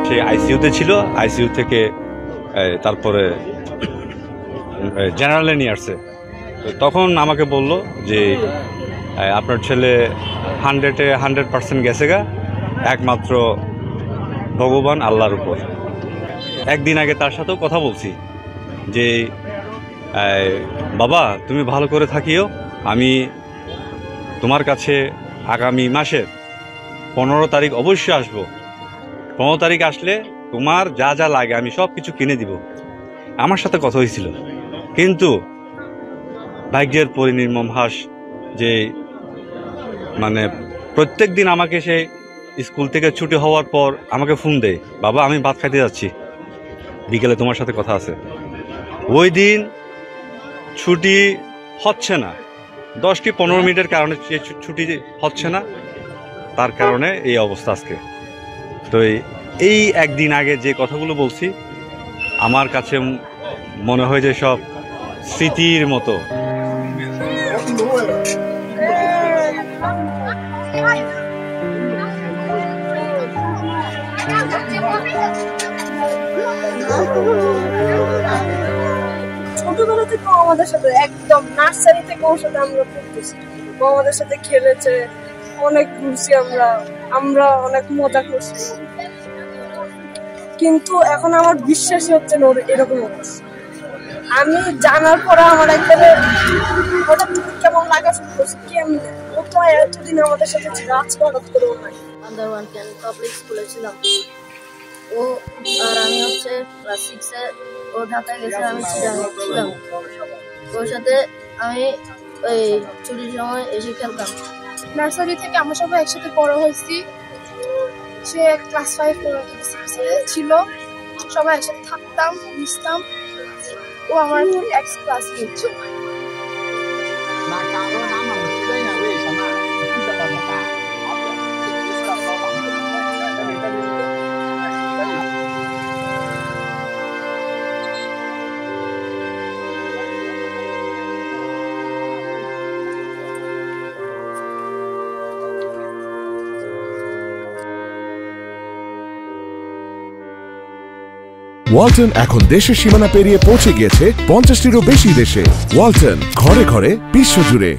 সে আইসিইউতে ছিল, আইসিইউ থেকে তারপরে জেনারেলে নিয়ে আসছে। তখন আমাকে বলল যে আপনার ছেলে 100% গেছে গা, একমাত্র ভগবান আল্লাহর উপর। একদিন আগে তার সাথেও কথা বলছি যে বাবা তুমি ভালো করে থাকিও, আমি তোমার কাছে আগামী মাসের 15 তারিখ অবশ্যই আসবো। 15 তারিখ আসলে তোমার যা যা লাগে আমি সব কিছু কিনে দিব। আমার সাথে কথা হয়েছিল, কিন্তু ভাগ্যের পরিনির্মম হাস যে মানে প্রত্যেক দিন আমাকে সে স্কুল থেকে ছুটি হওয়ার পর আমাকে ফোন দেয়, বাবা আমি ভাত খাইতে যাচ্ছি, বিকেলে তোমার সাথে কথা আছে। ওই দিন ছুটি হচ্ছে না, 10 কি 15 মিনিটের কারণে ছুটি হচ্ছে না, তার কারণে এই অবস্থা আজকে। তো এই একদিন আগে যে কথাগুলো বলছি আমার কাছে মনে হয় যে সব স্মৃতির মতো। ছোটবেলা থেকে আমাদের সাথে একদম নার্সারি থেকে ওর সাথে আমরা পড়তেছি, আমাদের সাথে খেলেছে, অনেক ঘুরছি, আমরা অনেক মজা করছি, কিন্তু এখন আমার বিশ্বাসই হচ্ছে না ওর এরকম অবস্থা। আমি জানার পরে আমার একবারে হঠাৎ কেমন লাগা শুরু করছে, কেমন ও তো এতদিন আমাদের সাথে ছিল, আজকে হঠাৎ করে ও নাই। আন্ডার 1 10 পাবলিক স্কুলে ছিলাম, ও আর আমি হচ্ছে ক্লাস 6-এ ও ঢাকায় গেছে, আমি চিটাগাংয়ে ছিলাম। ওর সাথে আমি ওই ছুটির সময় এসে খেলতাম। নার্সারি থেকে আমরা সবাই একসাথে বড় হয়েছি, সে ক্লাস 5 ছিল, সবাই একসাথে থাকতাম, মিশতাম। ও আমার এক্স ক্লাসমেট। ওয়ালটন এখন দেশের সীমানা পেরিয়ে পৌঁছে গিয়েছে 50টিরও বেশি দেশে। ওয়ালটন, ঘরে ঘরে বিশ্বজুড়ে।